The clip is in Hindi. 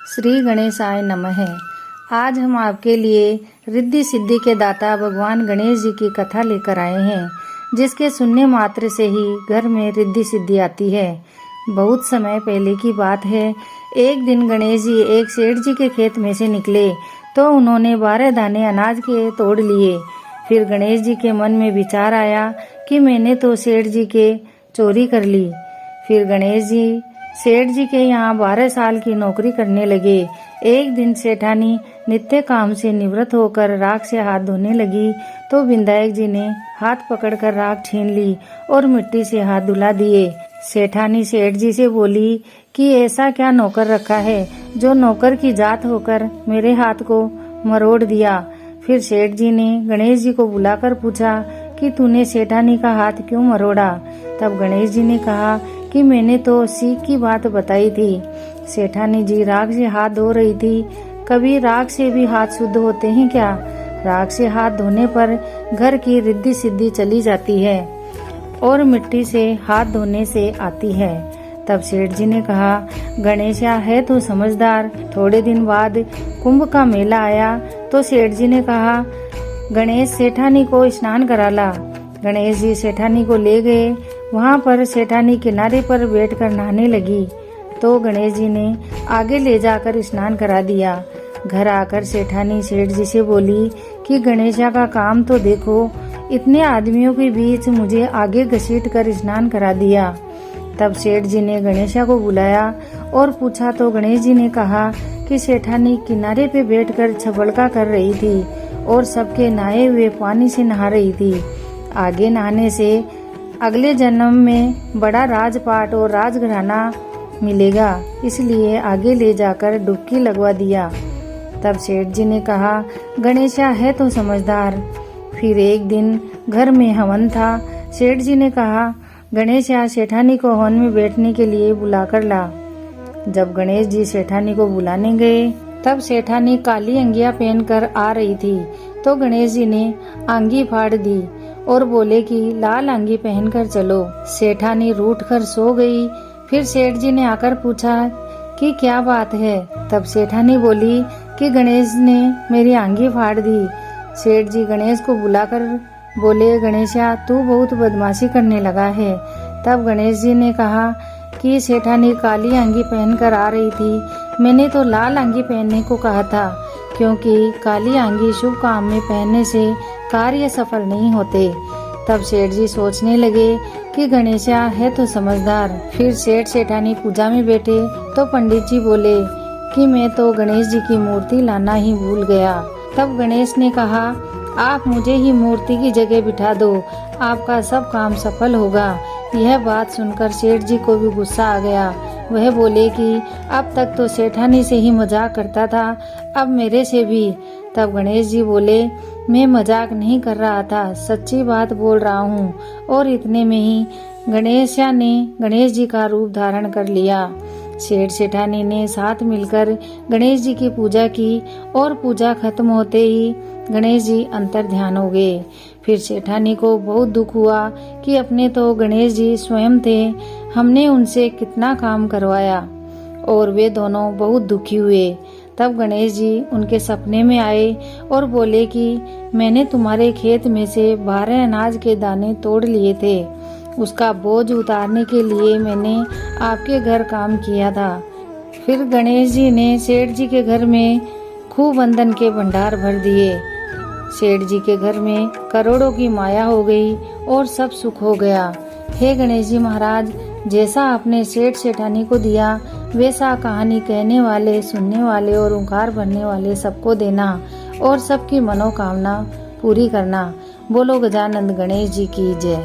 श्री गणेशाय नमः। आज हम आपके लिए रिद्धि सिद्धि के दाता भगवान गणेश जी की कथा लेकर आए हैं, जिसके सुनने मात्र से ही घर में रिद्धि सिद्धि आती है। बहुत समय पहले की बात है। एक दिन गणेश जी एक सेठ जी के खेत में से निकले तो उन्होंने 12 दाने अनाज के तोड़ लिए। फिर गणेश जी के मन में विचार आया कि मैंने तो सेठ जी के चोरी कर ली। फिर गणेश जी सेठ जी के यहाँ 12 साल की नौकरी करने लगे। एक दिन सेठानी नित्य काम से निवृत्त होकर राख से हाथ धोने लगी तो विधायक जी ने हाथ पकड़कर राख छीन ली और मिट्टी से हाथ धुला दिए। सेठानी सेठ जी से बोली कि ऐसा क्या नौकर रखा है जो नौकर की जात होकर मेरे हाथ को मरोड़ दिया। फिर सेठ जी ने गणेश जी को बुलाकर पूछा कि तूने सेठानी का हाथ क्यों मरोड़ा। तब गणेश जी ने कहा कि मैंने तो सीख की बात बताई थी। सेठानी जी राख से हाथ धो रही थी। कभी राख से भी हाथ शुद्ध होते हैं क्या? राख से हाथ धोने पर घर की रिद्धि सिद्धि चली जाती है और मिट्टी से हाथ धोने से आती है। तब सेठ जी ने कहा, गणेशा है तो समझदार। थोड़े दिन बाद कुंभ का मेला आया तो सेठ जी ने कहा, गणेश सेठानी को स्नान करा ला। गणेश जी सेठानी को ले गए। वहाँ पर सेठानी किनारे पर बैठकर नहाने लगी तो गणेश जी ने आगे ले जाकर स्नान करा दिया। घर आकर सेठानी सेठ जी से बोली कि गणेशा का काम तो देखो, इतने आदमियों के बीच मुझे आगे घसीट कर स्नान करा दिया। तब सेठ जी ने गणेशा को बुलाया और पूछा तो गणेश जी ने कहा कि सेठानी किनारे पे बैठकर छबड़का कर रही थी और सबके नहाए हुए पानी से नहा रही थी। आगे नहाने से अगले जन्म में बड़ा राजपाट और राजघराना मिलेगा, इसलिए आगे ले जाकर डुबकी लगवा दिया। तब सेठ जी ने कहा, गणेशा है तो समझदार। फिर एक दिन घर में हवन था। सेठ जी ने कहा, गणेशा सेठानी को हवन में बैठने के लिए बुलाकर ला। जब गणेश जी सेठानी को बुलाने गए तब सेठानी काली अंगियां पहनकर आ रही थी तो गणेश जी ने अंगी फाड़ दी और बोले कि लाल अंगी पहनकर चलो। सेठानी रूठ कर सो गई। फिर सेठ जी ने आकर पूछा कि क्या बात है। तब सेठानी बोली कि गणेश ने मेरी अंगी फाड़ दी। सेठ जी गणेश को बुलाकर बोले, गणेशा तू बहुत बदमाशी करने लगा है। तब गणेश जी ने कहा कि सेठानी काली अंगी पहनकर आ रही थी, मैंने तो लाल अंगी पहनने को कहा था, क्योंकि काली अंगी शुभ काम में पहनने से कार्य सफल नहीं होते। तब सेठ जी सोचने लगे कि गणेशा है तो समझदार। फिर सेठ सेठानी पूजा में बैठे तो पंडित जी बोले कि मैं तो गणेश जी की मूर्ति लाना ही भूल गया। तब गणेश ने कहा, आप मुझे ही मूर्ति की जगह बिठा दो, आपका सब काम सफल होगा। यह बात सुनकर सेठ जी को भी गुस्सा आ गया। वह बोले कि अब तक तो सेठानी से ही मजाक करता था, अब मेरे से भी। तब गणेश जी बोले, मैं मजाक नहीं कर रहा था, सच्ची बात बोल रहा हूँ। और इतने में ही गणेशा ने गणेश जी का रूप धारण कर लिया। सेठ सेठानी ने साथ मिलकर गणेश जी की पूजा की और पूजा खत्म होते ही गणेश जी अंतर ध्यान हो गए। फिर सेठानी को बहुत दुख हुआ कि अपने तो गणेश जी स्वयं थे, हमने उनसे कितना काम करवाया, और वे दोनों बहुत दुखी हुए। तब गणेश जी उनके सपने में आए और बोले कि मैंने तुम्हारे खेत में से 12 अनाज के दाने तोड़ लिए थे, उसका बोझ उतारने के लिए मैंने आपके घर काम किया था। फिर गणेश जी ने सेठ जी के घर में खूब बंधन के भंडार भर दिए। सेठ जी के घर में करोड़ों की माया हो गई और सब सुख हो गया। हे गणेश जी महाराज, जैसा आपने सेठ सेठानी को दिया वैसा कहानी कहने वाले, सुनने वाले और ओंकार भरने वाले सबको देना और सबकी मनोकामना पूरी करना। बोलो गजानंद गणेश जी की जय।